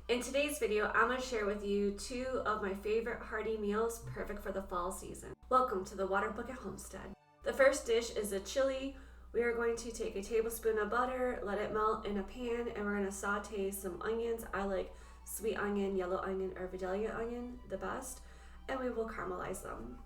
In today's video, I'm going to share with you 2 of my favorite hearty meals perfect for the fall season. Welcome to the Water Bucket Homestead. The first dish is a chili. We are going to take a tablespoon of butter, let it melt in a pan, and we're going to saute some onions. I like sweet onion, yellow onion, or Vidalia onion the best, and we will caramelize them.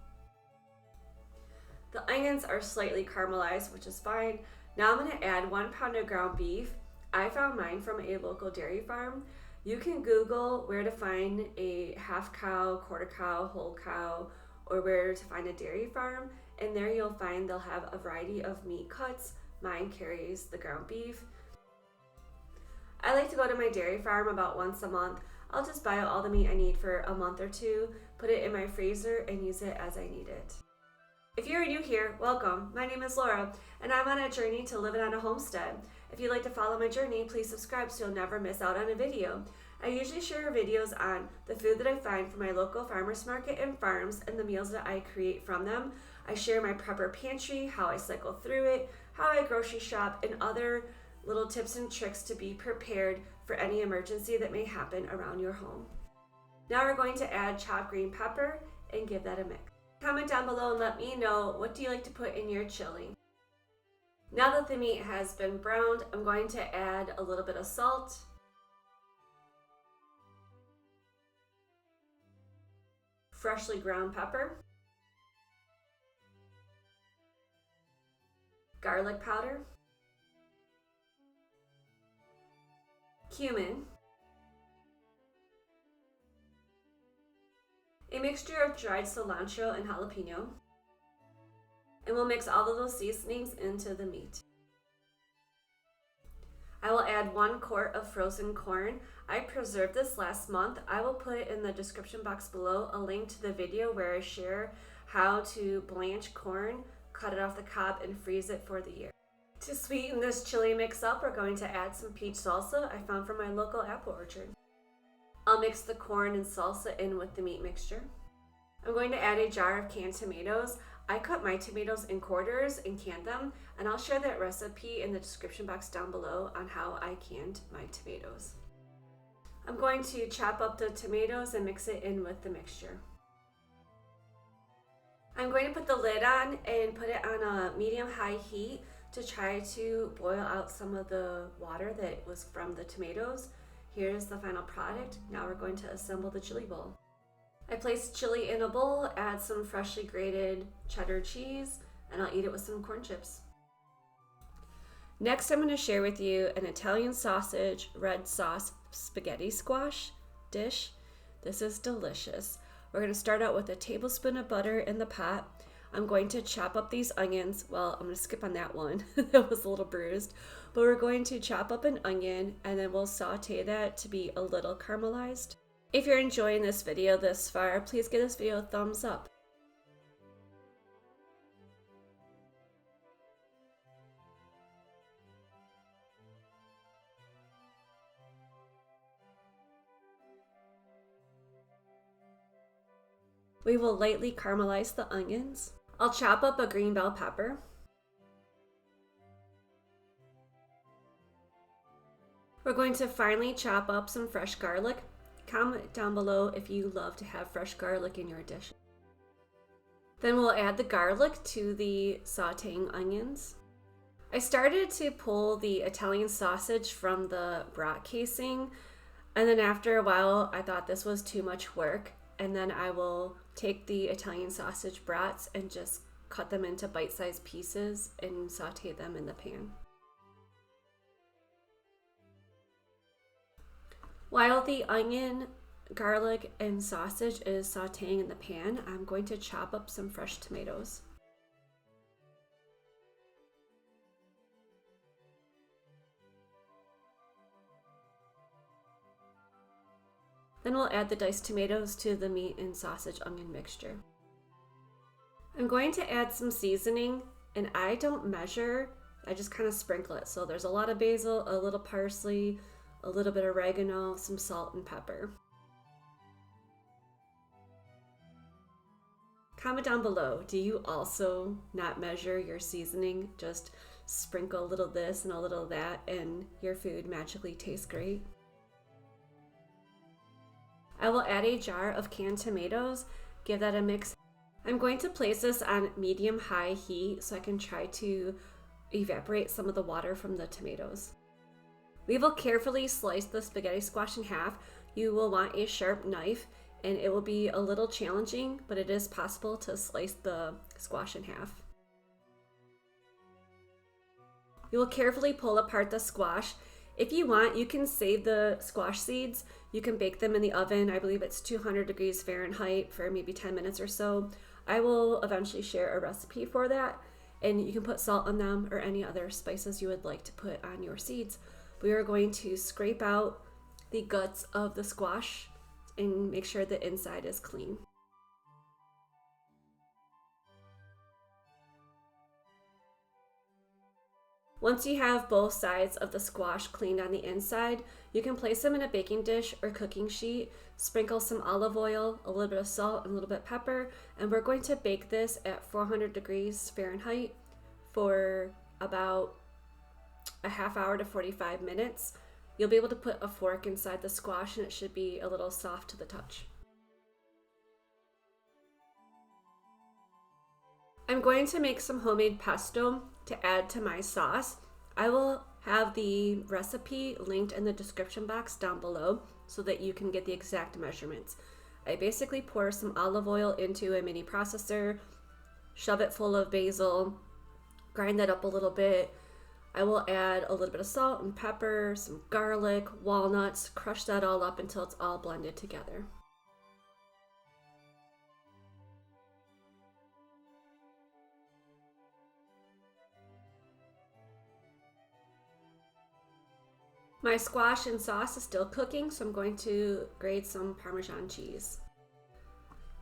The onions are slightly caramelized, which is fine. Now I'm going to add 1 pound of ground beef. I found mine from a local dairy farm. You can Google where to find a half cow, quarter cow, whole cow, or where to find a dairy farm, and there you'll find they'll have a variety of meat cuts. Mine carries the ground beef. I like to go to my dairy farm about once a month. I'll just buy out all the meat I need for a month or 2, put it in my freezer, and use it as I need it. If you're new here, welcome. My name is Laura, and I'm on a journey to living on a homestead. If you'd like to follow my journey, please subscribe so you'll never miss out on a video. I usually share videos on the food that I find from my local farmers market and farms and the meals that I create from them. I share my prepper pantry, how I cycle through it, how I grocery shop, and other little tips and tricks to be prepared for any emergency that may happen around your home. Now we're going to add chopped green pepper and give that a mix. Comment down below and let me know, what do you like to put in your chili? Now that the meat has been browned, I'm going to add a little bit of salt, freshly ground pepper, garlic powder, cumin, a mixture of dried cilantro and jalapeno, and we'll mix all of those seasonings into the meat. I will add 1 quart of frozen corn. I preserved this last month. I will put in the description box below a link to the video where I share how to blanch corn, cut it off the cob, and freeze it for the year. To sweeten this chili mix up, we're going to add some peach salsa I found from my local apple orchard. I'll mix the corn and salsa in with the meat mixture. I'm going to add a jar of canned tomatoes. I cut my tomatoes in quarters and canned them, and I'll share that recipe in the description box down below on how I canned my tomatoes. I'm going to chop up the tomatoes and mix it in with the mixture. I'm going to put the lid on and put it on a medium-high heat to try to boil out some of the water that was from the tomatoes. Here's the final product. Now we're going to assemble the chili bowl. I placed chili in a bowl, add some freshly grated cheddar cheese, and I'll eat it with some corn chips. Next, I'm going to share with you an Italian sausage red sauce spaghetti squash dish. This is delicious. We're going to start out with a tablespoon of butter in the pot. I'm going to chop up these onions. Well, I'm going to skip on that one. That was a little bruised. But we're going to chop up an onion, and then we'll saute that to be a little caramelized. If you're enjoying this video this far, please give this video a thumbs up. We will lightly caramelize the onions. I'll chop up a green bell pepper. We're going to finely chop up some fresh garlic. Comment down below if you love to have fresh garlic in your dish. Then we'll add the garlic to the sauteing onions. I started to pull the Italian sausage from the brat casing, and then after a while I thought this was too much work, and then I will take the Italian sausage brats and just cut them into bite-sized pieces and saute them in the pan. While the onion, garlic, and sausage is sauteing in the pan, I'm going to chop up some fresh tomatoes. Then we'll add the diced tomatoes to the meat and sausage onion mixture. I'm going to add some seasoning, and I don't measure, I just kind of sprinkle it. So there's a lot of basil, a little parsley, a little bit of oregano, some salt and pepper. Comment down below, do you also not measure your seasoning? Just sprinkle a little this and a little that and your food magically tastes great? I will add a jar of canned tomatoes, give that a mix. I'm going to place this on medium-high heat so I can try to evaporate some of the water from the tomatoes. We will carefully slice the spaghetti squash in half. You will want a sharp knife, and it will be a little challenging, but it is possible to slice the squash in half. You will carefully pull apart the squash. If you want, you can save the squash seeds. You can bake them in the oven. I believe it's 200 degrees Fahrenheit for maybe 10 minutes or so. I will eventually share a recipe for that, and you can put salt on them or any other spices you would like to put on your seeds. We are going to scrape out the guts of the squash and make sure the inside is clean. Once you have both sides of the squash cleaned on the inside, you can place them in a baking dish or cooking sheet, sprinkle some olive oil, a little bit of salt, and a little bit of pepper, and we're going to bake this at 400 degrees Fahrenheit for about a half hour to 45 minutes. You'll be able to put a fork inside the squash and it should be a little soft to the touch. I'm going to make some homemade pesto to add to my sauce. I will have the recipe linked in the description box down below so that you can get the exact measurements. I basically pour some olive oil into a mini processor, shove it full of basil, grind that up a little bit. I will add a little bit of salt and pepper, some garlic, walnuts, crush that all up until it's all blended together. My squash and sauce is still cooking, so I'm going to grate some Parmesan cheese.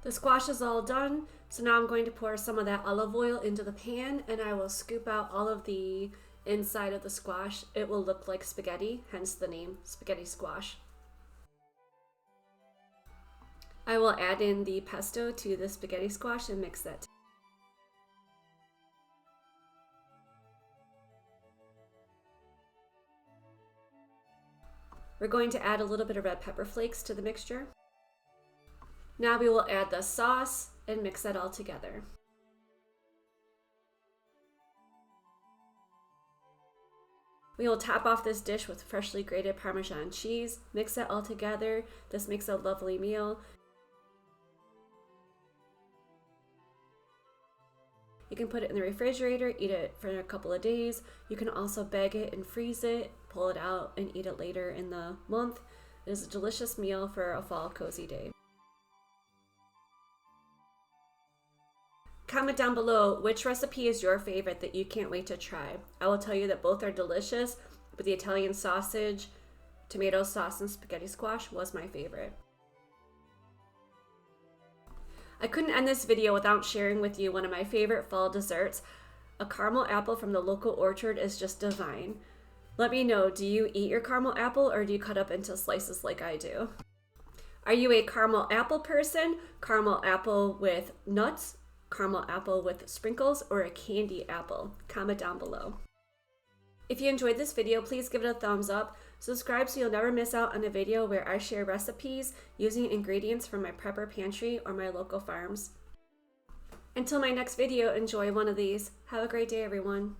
The squash is all done, so now I'm going to pour some of that olive oil into the pan, and I will scoop out all of the inside of the squash. It will look like spaghetti, hence the name spaghetti squash. I will add in the pesto to the spaghetti squash and mix that. We're going to add a little bit of red pepper flakes to the mixture. Now we will add the sauce and mix that all together. We will top off this dish with freshly grated Parmesan cheese, mix that all together. This makes a lovely meal. You can put it in the refrigerator, eat it for a couple of days. You can also bag it and freeze it, pull it out, and eat it later in the month. It is a delicious meal for a fall cozy day. Comment down below which recipe is your favorite that you can't wait to try. I will tell you that both are delicious, but the Italian sausage, tomato sauce, and spaghetti squash was my favorite. I couldn't end this video without sharing with you one of my favorite fall desserts. A caramel apple from the local orchard is just divine. Let me know, do you eat your caramel apple or do you cut up into slices like I do? Are you a caramel apple person, caramel apple with nuts, caramel apple with sprinkles, or a candy apple? Comment down below. If you enjoyed this video, please give it a thumbs up. Subscribe so you'll never miss out on a video where I share recipes using ingredients from my prepper pantry or my local farms. Until my next video, enjoy one of these. Have a great day, everyone.